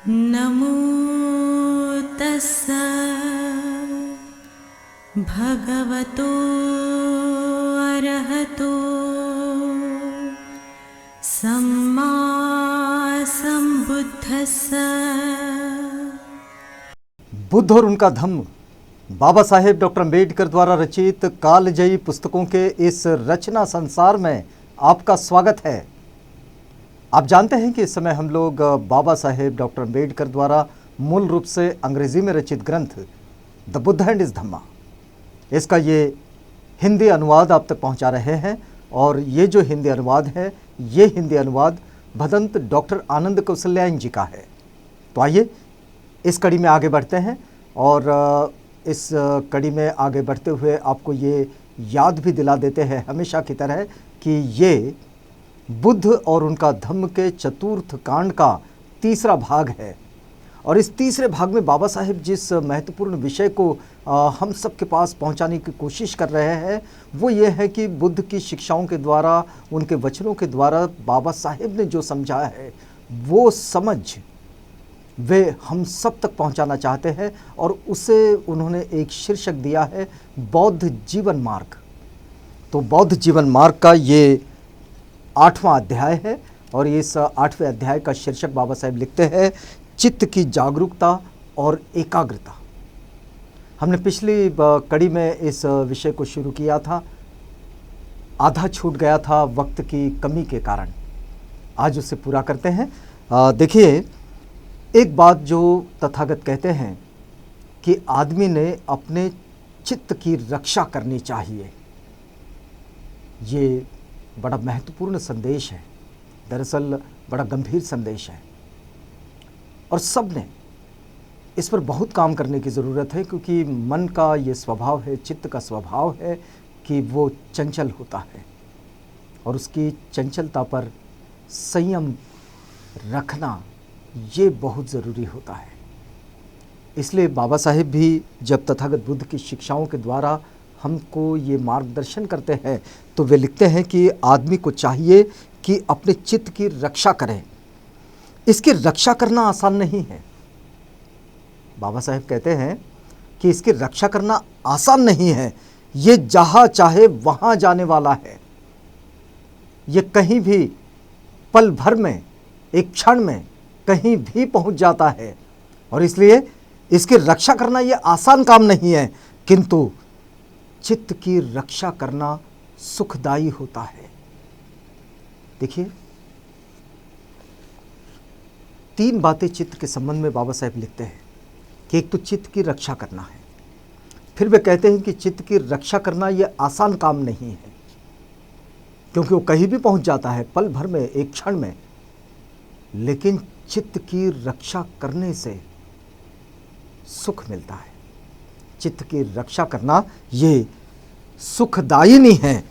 नमो तस्स भगवतो अरहतो सम्मा सम्बुद्धस्स। बुद्ध और उनका धम्म बाबा साहेब डॉक्टर अम्बेडकर द्वारा रचित कालजयी पुस्तकों के इस रचना संसार में आपका स्वागत है। आप जानते हैं कि इस समय हम लोग बाबा साहेब डॉक्टर अम्बेडकर द्वारा मूल रूप से अंग्रेजी में रचित ग्रंथ द बुद्ध एंड हिज धम्मा, इसका ये हिंदी अनुवाद आप तक पहुंचा रहे हैं। और ये जो हिंदी अनुवाद है, ये हिंदी अनुवाद भदंत डॉक्टर आनंद कौशल्यायन जी का है। तो आइए इस कड़ी में आगे बढ़ते हैं और इस कड़ी में आगे बढ़ते हुए आपको ये याद भी दिला देते हैं हमेशा की तरह कि ये बुद्ध और उनका धम्म के चतुर्थ कांड का तीसरा भाग है। और इस तीसरे भाग में बाबा साहेब जिस महत्वपूर्ण विषय को हम सब के पास पहुंचाने की कोशिश कर रहे हैं वो ये है कि बुद्ध की शिक्षाओं के द्वारा, उनके वचनों के द्वारा बाबा साहेब ने जो समझाया है वो समझ वे हम सब तक पहुंचाना चाहते हैं। और उसे उन्होंने एक शीर्षक दिया है बौद्ध जीवन मार्ग। तो बौद्ध जीवन मार्ग का ये 8वां अध्याय है और इस 8वें अध्याय का शीर्षक बाबा साहेब लिखते हैं चित्त की जागरूकता और एकाग्रता। हमने पिछली कड़ी में इस विषय को शुरू किया था, आधा छूट गया था वक्त की कमी के कारण। आज उसे पूरा करते हैं। देखिए, एक बात जो तथागत कहते हैं कि आदमी ने अपने चित्त की रक्षा करनी चाहिए, ये बड़ा महत्वपूर्ण संदेश है। दरअसल बड़ा गंभीर संदेश है और सब ने इस पर बहुत काम करने की ज़रूरत है, क्योंकि मन का ये स्वभाव है, चित्त का स्वभाव है कि वो चंचल होता है और उसकी चंचलता पर संयम रखना ये बहुत ज़रूरी होता है। इसलिए बाबा साहेब भी जब तथागत बुद्ध की शिक्षाओं के द्वारा हमको ये मार्गदर्शन करते हैं तो वे लिखते हैं कि आदमी को चाहिए कि अपने चित्त की रक्षा करें। इसकी रक्षा करना आसान नहीं है। बाबा साहेब कहते हैं कि इसकी रक्षा करना आसान नहीं है। ये जहाँ चाहे वहाँ जाने वाला है। ये कहीं भी पल भर में, एक क्षण में कहीं भी पहुँच जाता है और इसलिए इसकी रक्षा करना ये आसान काम नहीं है, किंतु चित्त की रक्षा करना सुखदायी होता है। देखिए, 3 बातें चित्त के संबंध में बाबा साहेब लिखते हैं कि एक तो चित्त की रक्षा करना है। फिर वे कहते हैं कि चित्त की रक्षा करना यह आसान काम नहीं है, क्योंकि वो कहीं भी पहुंच जाता है पल भर में, एक क्षण में। लेकिन चित्त की रक्षा करने से सुख मिलता है। चित्त की रक्षा करना ये सुखदायिनी है।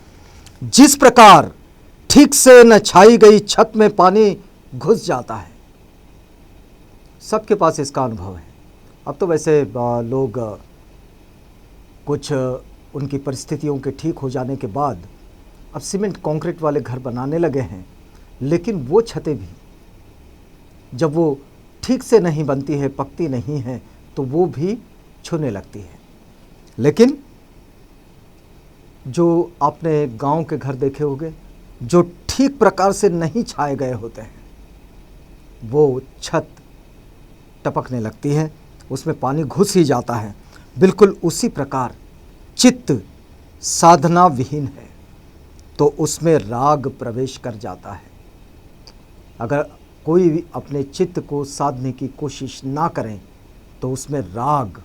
जिस प्रकार ठीक से न छाई गई छत में पानी घुस जाता है। सबके पास इसका अनुभव है। अब तो वैसे लोग कुछ उनकी परिस्थितियों के ठीक हो जाने के बाद अब सीमेंट कंक्रीट वाले घर बनाने लगे हैं, लेकिन वो छतें भी जब वो ठीक से नहीं बनती है, पकती नहीं है, तो वो भी छूने लगती है। लेकिन जो आपने गांव के घर देखे होंगे जो ठीक प्रकार से नहीं छाए गए होते हैं, वो छत टपकने लगती है, उसमें पानी घुस ही जाता है। बिल्कुल उसी प्रकार चित्त साधना विहीन है तो उसमें राग प्रवेश कर जाता है। अगर कोई भी अपने चित्त को साधने की कोशिश ना करें तो उसमें राग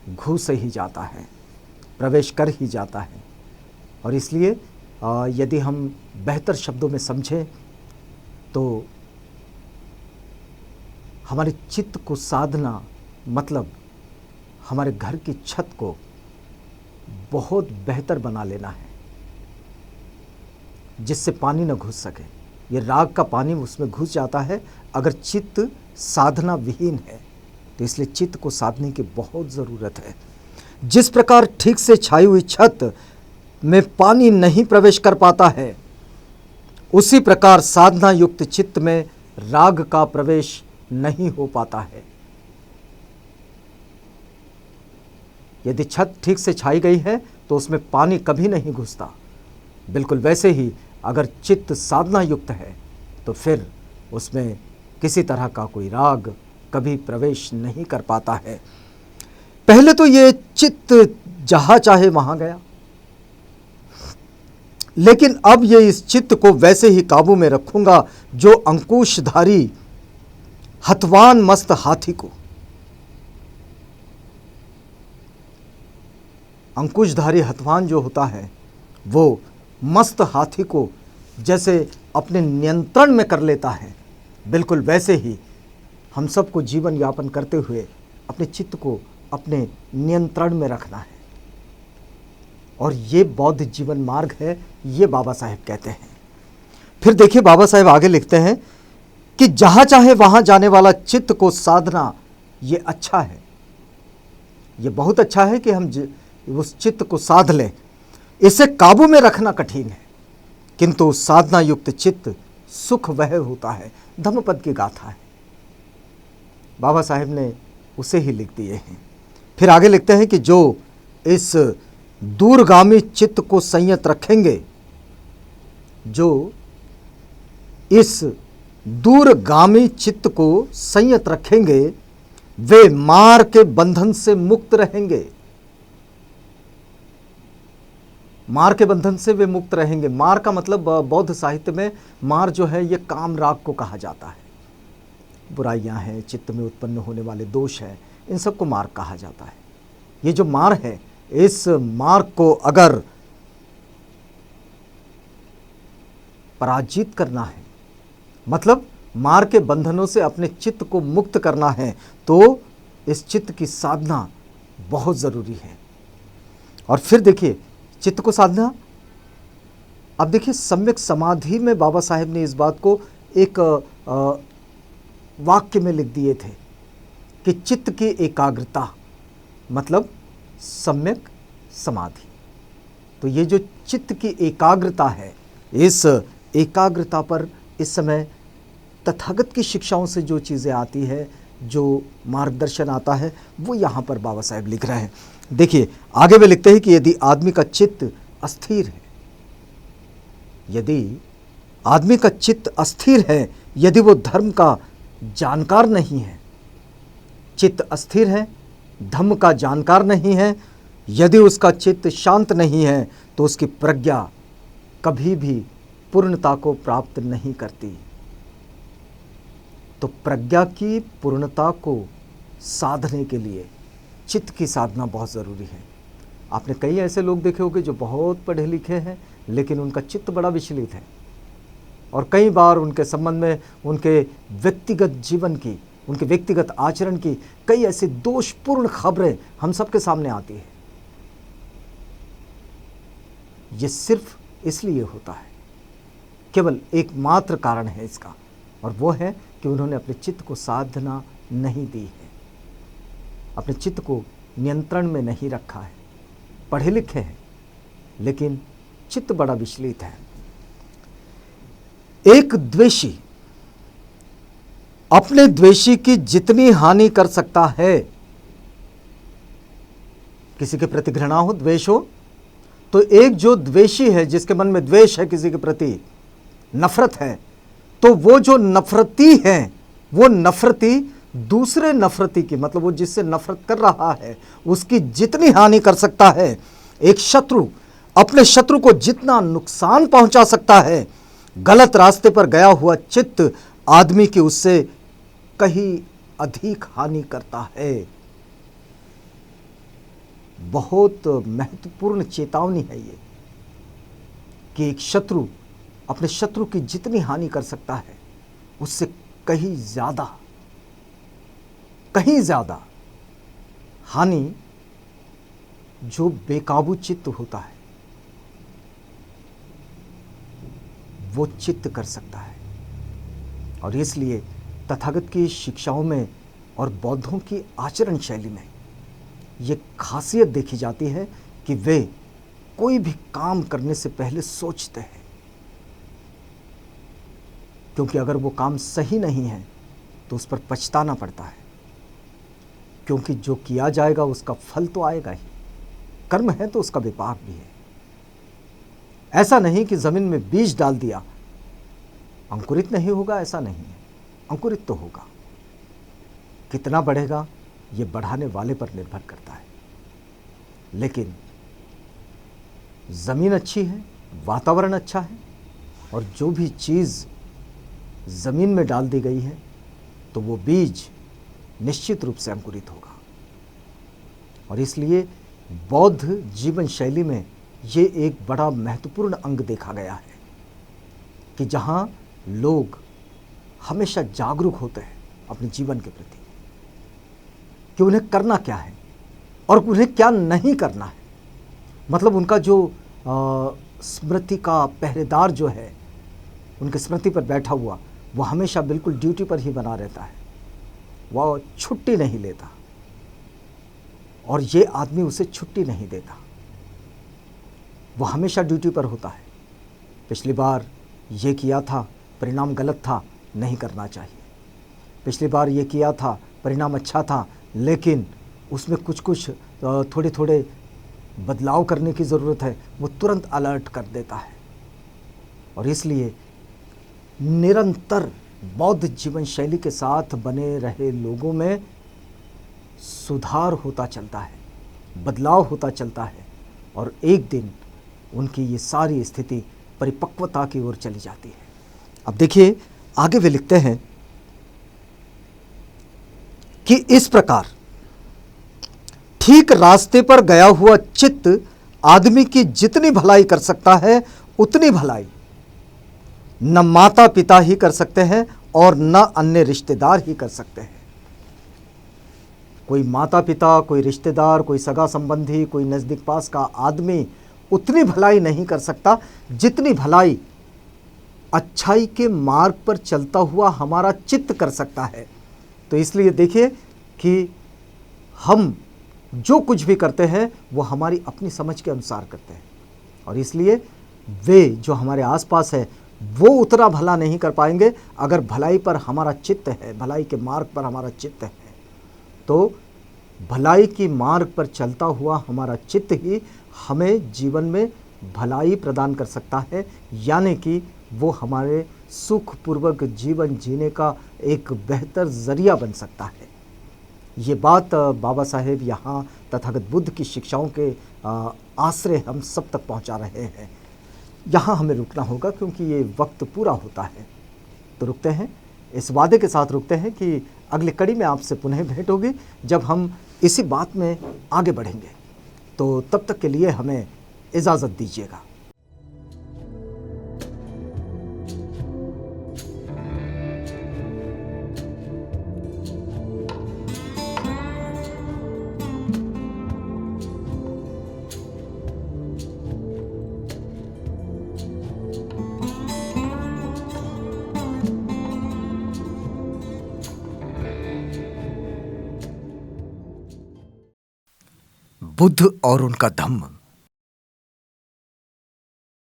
घुस ही जाता है, प्रवेश कर ही जाता है। और इसलिए यदि हम बेहतर शब्दों में समझें तो हमारे चित्त को साधना मतलब हमारे घर की छत को बहुत बेहतर बना लेना है, जिससे पानी न घुस सके। ये राग का पानी उसमें घुस जाता है अगर चित्त साधना विहीन है, तो इसलिए चित्त को साधने की बहुत ज़रूरत है। जिस प्रकार ठीक से छाई हुई छत में पानी नहीं प्रवेश कर पाता है, उसी प्रकार साधना युक्त चित्त में राग का प्रवेश नहीं हो पाता है। यदि छत ठीक से छाई गई है तो उसमें पानी कभी नहीं घुसता। बिल्कुल वैसे ही अगर चित्त साधना युक्त है तो फिर उसमें किसी तरह का कोई राग कभी प्रवेश नहीं कर पाता है। पहले तो ये चित्त जहाँ चाहे वहाँ गया, लेकिन अब ये इस चित्त को वैसे ही काबू में रखूंगा जो अंकुशधारी हथवान मस्त हाथी को। अंकुशधारी हथवान जो होता है वो मस्त हाथी को जैसे अपने नियंत्रण में कर लेता है, बिल्कुल वैसे ही हम सबको जीवन यापन करते हुए अपने चित्त को अपने नियंत्रण में रखना है। और ये बौद्ध जीवन मार्ग है, ये बाबा साहेब कहते हैं। फिर देखिए बाबा साहेब आगे लिखते हैं कि जहाँ चाहे वहाँ जाने वाला चित्त को साधना ये अच्छा है, ये बहुत अच्छा है कि हम उस चित्त को साध लें। इसे काबू में रखना कठिन है, किंतु साधना युक्त चित्त सुख वह होता है। धम्मपद की गाथा है, बाबा साहेब ने उसे ही लिख दिए हैं। फिर आगे लिखते हैं कि जो इस दूरगामी चित्त को संयत रखेंगे, जो इस दूरगामी चित्त को संयत रखेंगे वे मार के बंधन से मुक्त रहेंगे। मार के बंधन से वे मुक्त रहेंगे। मार का मतलब बौद्ध साहित्य में मार जो है ये काम राग को कहा जाता है। बुराइयां हैं, चित्त में उत्पन्न होने वाले दोष हैं, इन सबको मार कहा जाता है। ये जो मार है, इस मार्ग को अगर पराजित करना है, मतलब मार के बंधनों से अपने चित्त को मुक्त करना है, तो इस चित्त की साधना बहुत ज़रूरी है। और फिर देखिए चित्त को साधना, अब देखिए सम्यक समाधि में बाबा साहेब ने इस बात को एक वाक्य में लिख दिए थे कि चित्त की एकाग्रता मतलब सम्यक समाधि। तो ये जो चित्त की एकाग्रता है, इस एकाग्रता पर इस समय तथागत की शिक्षाओं से जो चीज़ें आती है, जो मार्गदर्शन आता है, वो यहाँ पर बाबा साहेब लिख रहे हैं। देखिए आगे वे लिखते हैं कि यदि आदमी का चित्त अस्थिर है, यदि आदमी का चित्त अस्थिर है, यदि वो धर्म का जानकार नहीं है, चित्त अस्थिर है, धम्म का जानकार नहीं है, यदि उसका चित्त शांत नहीं है, तो उसकी प्रज्ञा कभी भी पूर्णता को प्राप्त नहीं करती। तो प्रज्ञा की पूर्णता को साधने के लिए चित्त की साधना बहुत ज़रूरी है। आपने कई ऐसे लोग देखे होंगे जो बहुत पढ़े लिखे हैं, लेकिन उनका चित्त बड़ा विचलित है, और कई बार उनके संबंध में उनके व्यक्तिगत जीवन की, उनके व्यक्तिगत आचरण की कई ऐसी दोषपूर्ण खबरें हम सबके सामने आती है। ये सिर्फ इसलिए होता है, केवल एकमात्र कारण है इसका, और वो है कि उन्होंने अपने चित्त को साधना नहीं दी है, अपने चित्त को नियंत्रण में नहीं रखा है। पढ़े लिखे हैं लेकिन चित्त बड़ा विचलित है। एक द्वेषी अपने द्वेषी की जितनी हानि कर सकता है, किसी के प्रति घृणा हो, द्वेष हो, तो एक जो द्वेषी है, जिसके मन में द्वेष है, किसी के प्रति नफरत है, तो वो जो नफरती है, वो नफरती दूसरे नफरती की, मतलब वो जिससे नफरत कर रहा है, उसकी जितनी हानि कर सकता है, एक शत्रु अपने शत्रु को जितना नुकसान पहुंचा सकता है, गलत रास्ते पर गया हुआ चित्त आदमी की उससे कहीं अधिक हानि करता है। बहुत महत्वपूर्ण चेतावनी है ये कि एक शत्रु अपने शत्रु की जितनी हानि कर सकता है, उससे कहीं ज़्यादा हानि जो बेकाबू चित्त होता है वो चित्त कर सकता है। और इसलिए तथागत की शिक्षाओं में और बौद्धों की आचरण शैली में ये खासियत देखी जाती है कि वे कोई भी काम करने से पहले सोचते हैं, क्योंकि अगर वो काम सही नहीं है तो उस पर पछताना पड़ता है, क्योंकि जो किया जाएगा उसका फल तो आएगा ही। कर्म है तो उसका विपाक भी है। ऐसा नहीं कि जमीन में बीज डाल दिया अंकुरित नहीं होगा, ऐसा नहीं है, अंकुरित तो होगा। कितना बढ़ेगा ये बढ़ाने वाले पर निर्भर करता है। लेकिन जमीन अच्छी है, वातावरण अच्छा है, और जो भी चीज़ जमीन में डाल दी गई है तो वो बीज निश्चित रूप से अंकुरित होगा। और इसलिए बौद्ध जीवन शैली में ये एक बड़ा महत्वपूर्ण अंग देखा गया है कि जहाँ लोग हमेशा जागरूक होते हैं अपने जीवन के प्रति कि उन्हें करना क्या है और उन्हें क्या नहीं करना है। मतलब उनका जो स्मृति का पहरेदार जो है, उनके स्मृति पर बैठा हुआ, वो हमेशा बिल्कुल ड्यूटी पर ही बना रहता है, वह छुट्टी नहीं लेता, और ये आदमी उसे छुट्टी नहीं देता, वो हमेशा ड्यूटी पर होता है। पिछली बार ये किया था, परिणाम गलत था, नहीं करना चाहिए। पिछली बार ये किया था, परिणाम अच्छा था, लेकिन उसमें कुछ थोड़े थोड़े बदलाव करने की ज़रूरत है, वो तुरंत अलर्ट कर देता है। और इसलिए निरंतर बौद्ध जीवन शैली के साथ बने रहे लोगों में सुधार होता चलता है, बदलाव होता चलता है, और एक दिन उनकी ये सारी स्थिति परिपक्वता की ओर चली जाती है। अब देखिए आगे वे लिखते हैं कि इस प्रकार ठीक रास्ते पर गया हुआ चित्त आदमी की जितनी भलाई कर सकता है उतनी भलाई न माता पिता ही कर सकते हैं और न अन्य रिश्तेदार ही कर सकते हैं। कोई माता पिता, कोई रिश्तेदार, कोई सगा संबंधी, कोई नज़दीक पास का आदमी उतनी भलाई नहीं कर सकता जितनी भलाई अच्छाई के मार्ग पर चलता हुआ हमारा चित्त कर सकता है। तो इसलिए देखिए कि हम जो कुछ भी करते हैं वो हमारी अपनी समझ के अनुसार करते हैं, और इसलिए वे जो हमारे आसपास है वो उतना भला नहीं कर पाएंगे। अगर भलाई पर हमारा चित्त है, भलाई के मार्ग पर हमारा चित्त है, तो भलाई की मार्ग पर चलता हुआ हमारा चित्त ही हमें जीवन में भलाई प्रदान कर सकता है, यानी कि वो हमारे सुखपूर्वक जीवन जीने का एक बेहतर ज़रिया बन सकता है। ये बात बाबा साहेब यहाँ तथागत बुद्ध की शिक्षाओं के आश्रय हम सब तक पहुँचा रहे हैं। यहाँ हमें रुकना होगा क्योंकि ये वक्त पूरा होता है, तो रुकते हैं। इस वादे के साथ रुकते हैं कि अगली कड़ी में आपसे पुनः भेंट होगी जब हम इसी बात में आगे बढ़ेंगे। तो तब तक के लिए हमें इजाज़त दीजिएगा। बुद्ध और उनका धम्म।